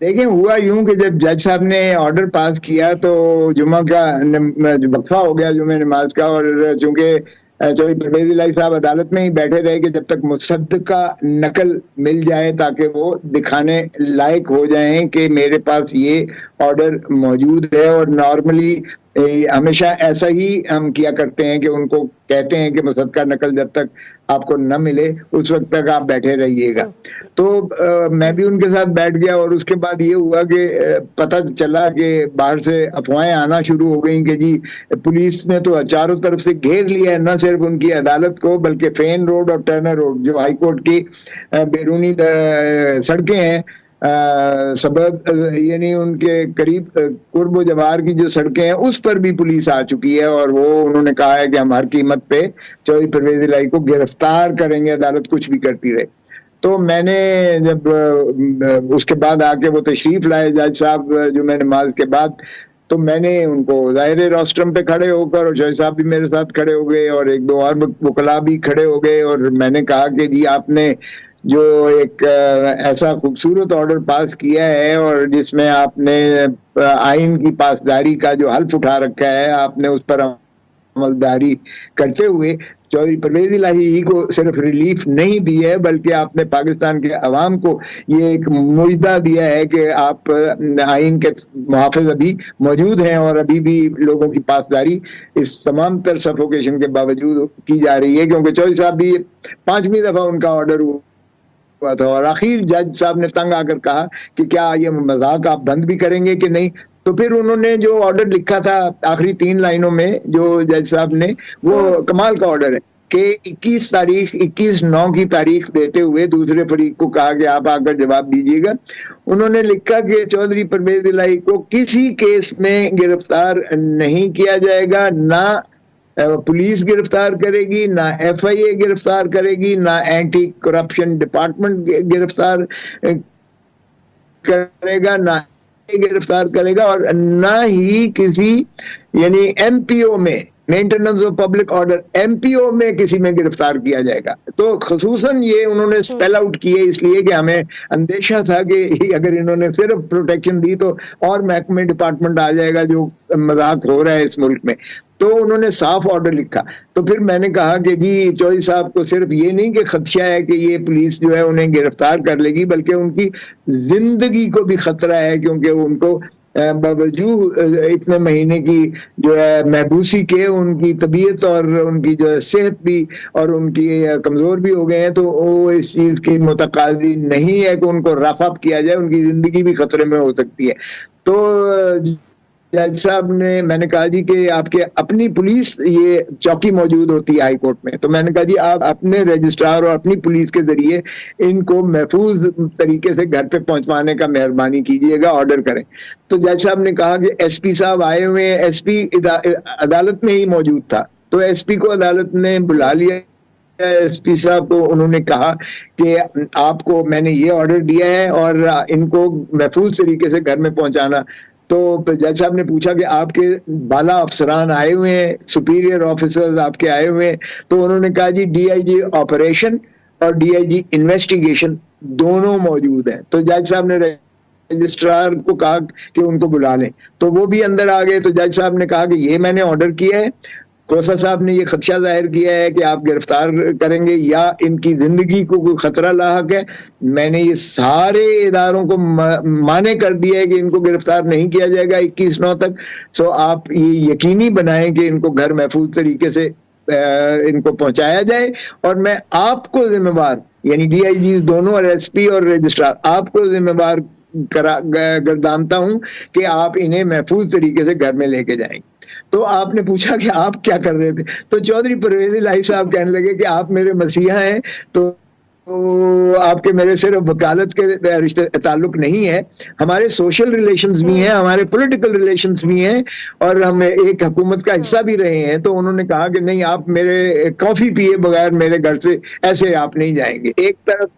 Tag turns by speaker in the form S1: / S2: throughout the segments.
S1: देखिए, हुआ यूं कि जब जज साहब ने ऑर्डर पास किया तो जुम्मा का वक्फा हो गया जुम्मे नमाज का, और चूंकि जो परवेज इलाही साहब अदालत में ही बैठे रहे कि जब तक मुसद्दका नकल मिल जाए, ताकि वो दिखाने लायक हो जाएं कि मेरे पास ये ऑर्डर मौजूद है। और नॉर्मली हमेशा ऐसा ही हम किया करते हैं कि उनको कहते हैं कि मुसद्दका नकल जब तक आपको न मिले उस वक्त तक आप बैठे रहिएगा। तो मैं भी उनके साथ बैठ गया, और उसके बाद ये हुआ कि पता चला कि बाहर से अफवाहें आना शुरू हो गई कि जी पुलिस ने तो चारों तरफ से घेर लिया है, न सिर्फ उनकी अदालत को बल्कि फेन रोड और टर्नर रोड जो हाई कोर्ट की बैरूनी सड़कें हैं, सबब यानी उनके करीब कुर्ब जवार की जो सड़कें हैं उस पर भी पुलिस आ चुकी है। और वो उन्होंने कहा है कि हम हर कीमत पे चौधरी परवेज इलाही को गिरफ्तार करेंगे, अदालत कुछ भी करती रहे। तो मैंने जब उसके बाद आके वो तशरीफ लाए जज साहब जुम्मे नमाज के बाद, तो मैंने उनको ज़ाहिर रोस्ट्रम पे खड़े होकर, और जज साहब भी मेरे साथ खड़े हो गए और एक दो और वकला भी खड़े हो गए, और मैंने कहा कि जी आपने जो एक ऐसा खूबसूरत ऑर्डर पास किया है और जिसमें आपने आइन की पासदारी का जो हल्फ उठा रखा है, आपने उस पर अमलदारी करते हुए चौधरी परवेज इलाही को सिर्फ रिलीफ नहीं दी है, बल्कि आपने पाकिस्तान के अवाम को ये एक मुइदा दिया है कि आप आइन के मुहाफिज अभी मौजूद हैं और अभी भी लोगों की पासदारी इस तमाम तर सफोकेशन के बावजूद की जा रही है। क्योंकि चौधरी साहब भी 5वीं दफा उनका ऑर्डर हुआ था, और आखिर जज साहब ने तंग आकर कहा कि क्या ये मजाक आप बंद भी करेंगे कि नहीं। तो फिर उन्होंने जो ऑर्डर लिखा था आखिरी 3 लाइनों में, जो जज साहब ने, वो कमाल का ऑर्डर है कि 21/9 की तारीख देते हुए दूसरे फरीक को कहा कि आप आकर जवाब दीजिएगा। उन्होंने लिखा कि चौधरी परवेज इलाही को किसी केस में गिरफ्तार नहीं किया जाएगा, ना पुलिस गिरफ्तार करेगी, ना FIA गिरफ्तार करेगी, ना एंटी करप्शन डिपार्टमेंट गिरफ्तार करेगा, ना गिरफ्तार करेगा, और ना ही किसी यानी MPO में, maintenance of public order, MPO में किसी में गिरफ्तार किया जाएगा। तो खसूसन ये उन्होंने स्पेल आउट किए इसलिए कि हमें अंदेशा था कि अगर इन्होंने सिर्फ प्रोटेक्शन दी तो और महकमे डिपार्टमेंट आ जाएगा, जो मजाक हो रहा है इस मुल्क में। तो उन्होंने साफ ऑर्डर लिखा। तो फिर मैंने कहा कि जी चौधरी साहब को सिर्फ ये नहीं कि खदशा है कि ये पुलिस जो है उन्हें गिरफ्तार कर लेगी, बल्कि उनकी जिंदगी को भी खतरा है, क्योंकि उनको बावजूद इतने महीने की जो है महबूसी के उनकी तबीयत और उनकी जो है सेहत भी और उनकी कमजोर भी हो गए हैं। तो वो इस चीज की मुतकादी नहीं है कि उनको रफ अप किया जाए, उनकी जिंदगी भी खतरे में हो सकती है। तो जज साहब ने, मैंने कहा जी कि आपके अपनी पुलिस ये चौकी मौजूद होती है हाई कोर्ट में, तो मैंने कहा जी आप अपने रजिस्ट्रार और अपनी पुलिस के जरिए इनको महफूज तरीके से घर पे पहुंचवाने का मेहरबानी कीजिएगा, ऑर्डर करें। तो जज साहब ने कहा कि SP साहब आए हुए हैं, SP अदालत में ही मौजूद था। तो SP को अदालत ने बुला लिया। SP साहब को उन्होंने कहा कि आपको मैंने ये ऑर्डर दिया है और इनको महफूज तरीके से घर में पहुंचाना। तो जज साहब ने पूछा कि आपके बाला अफसरान आए हुए हैं, सुपीरियर ऑफिसर्स आपके आए हुए हैं? तो उन्होंने कहा जी DIG ऑपरेशन और DIG इन्वेस्टिगेशन दोनों मौजूद हैं। तो जज साहब ने रजिस्ट्रार को कहा कि उनको बुला लें, तो वो भी अंदर आ गए। तो जज साहब ने कहा कि ये मैंने ऑर्डर किया है, खोसा साहब ने ये खदशा जाहिर किया है कि आप गिरफ्तार करेंगे या इनकी जिंदगी को कोई खतरा लाहक है। मैंने ये सारे इदारों को माने कर दिया है कि इनको गिरफ्तार नहीं किया जाएगा 21/9 तक। सो आप ये यकीनी बनाएं कि इनको घर महफूज तरीके से इनको पहुंचाया जाए, और मैं आपको जिम्मेवार, यानी DIG दोनों और SP और रजिस्ट्रार, आपको जिम्मेवार गर्दानता हूं कि आप इन्हें महफूज तरीके से घर में लेके जाएंगे। तो आपने पूछा कि आप क्या कर रहे थे, तो चौधरी परवेज इलाही साहब कहने लगे कि आप मेरे मसीहा हैं, तो आपके मेरे सिर्फ वकालत के रिश्ते ताल्लुक नहीं है, हमारे सोशल रिलेशंस भी हैं, हमारे पॉलिटिकल रिलेशंस भी हैं, और हम एक हुकूमत का हिस्सा भी रहे हैं। तो उन्होंने कहा कि नहीं, आप मेरे कॉफी पिए बगैर मेरे घर से ऐसे आप नहीं जाएंगे। एक तरफ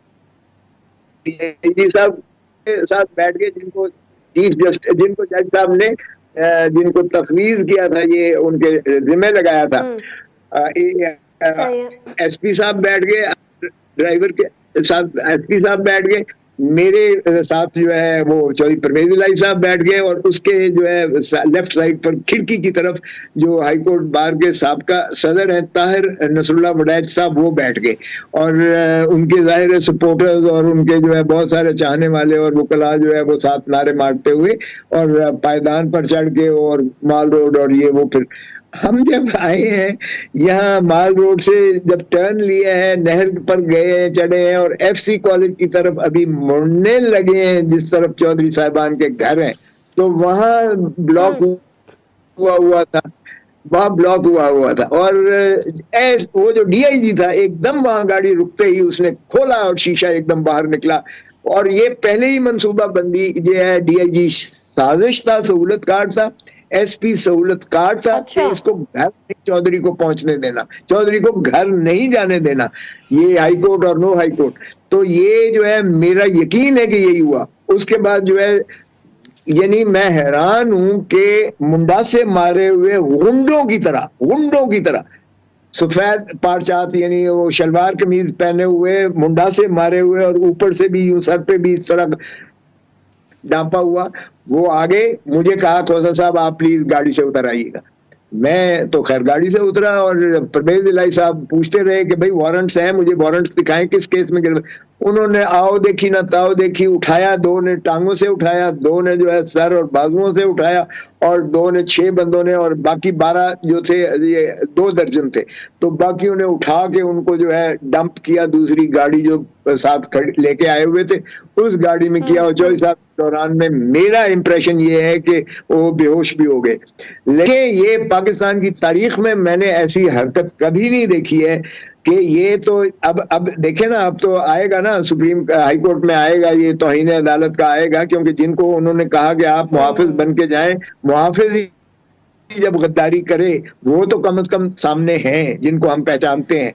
S1: DIG साहब के साथ बैठ गए, जिनको जज साहब ने जिनको तफवीज किया था, ये उनके जिम्मे लगाया था। SP साहब बैठ गए, ड्राइवर के साथ SP साहब बैठ गए, मेरे साथ जो है वो चौधरी परवेज इलाही साहब बैठ गए और उसके जो है लेफ्ट साइड पर खिड़की की तरफ जो हाईकोर्ट बार के साबका सदर हैं ताहिर नसरुल्लाह वडैच साहब वो बैठ गए और उनके जाहिर सपोर्टर्स और उनके जो है बहुत सारे चाहने वाले और वकला जो है वो साथ नारे मारते हुए और पायदान पर चढ़ के और माल रोड और ये वो। फिर हम जब आए हैं यहाँ माल रोड से जब टर्न लिया है नहर पर गए हैं चढ़े हैं और एफसी कॉलेज की तरफ अभी मुड़ने लगे हैं जिस तरफ चौधरी साहिबान के घर हैं तो वहां ब्लॉक हुआ था, वहां ब्लॉक हुआ था और वो जो डीआईजी था एकदम वहां गाड़ी रुकते ही उसने खोला और शीशा एकदम बाहर निकला और ये पहले ही मंसूबा बंदी जो है डीआईजी साजिश था, सहूलत कार्ड था, एसपी सहूलत कार्ड था।
S2: अच्छा।
S1: इसको घर चौधरी को पहुंचने देना, चौधरी को घर नहीं जाने देना, ये हाईकोर्ट और नो हाईकोर्ट। तो ये जो है मेरा यकीन है कि यही हुआ। उसके बाद जो है यानी मैं हैरान हूं कि मुंडा से मारे हुए गुंडों की तरह सफेद पारचात यानी वो शलवार कमीज पहने हुए मुंडा से मारे हुए और ऊपर से भी यूं सर पे भी इस तरह डांपा हुआ वो आगे मुझे कहा खोसा साहब आप प्लीज गाड़ी से उतर आइएगा। मैं तो खैर गाड़ी से उतरा और परवेज इलाही साहब पूछते रहे कि भाई वारंट्स हैं, मुझे वारंट्स दिखाएं किस केस में गिरफ्तार। उन्होंने आओ देखी ना ताओ देखी, उठाया, दो ने टांगों से उठाया, दो ने जो है सर और बाजुओं से उठाया और दो ने 6 बंदों ने और बाकी 12 जो थे ये 2 दर्जन थे तो बाकी उन्हें उठा के उनको जो है डंप किया दूसरी गाड़ी जो साथ लेके आए हुए थे उस गाड़ी में किया। और चौधरी साहब दौरान में मेरा इंप्रेशन ये है कि वो बेहोश भी हो गए। लेकिन ये पाकिस्तान की तारीख में मैंने ऐसी हरकत कभी नहीं देखी है कि ये तो अब देखे ना, अब तो आएगा ना सुप्रीम हाई कोर्ट में आएगा ये तौहीन अदालत का आएगा, क्योंकि जिनको उन्होंने कहा कि आप मुहाफिज बन के जाएं, मुहाफिज ही जब गद्दारी करे वो तो कम से कम सामने हैं जिनको हम पहचानते हैं।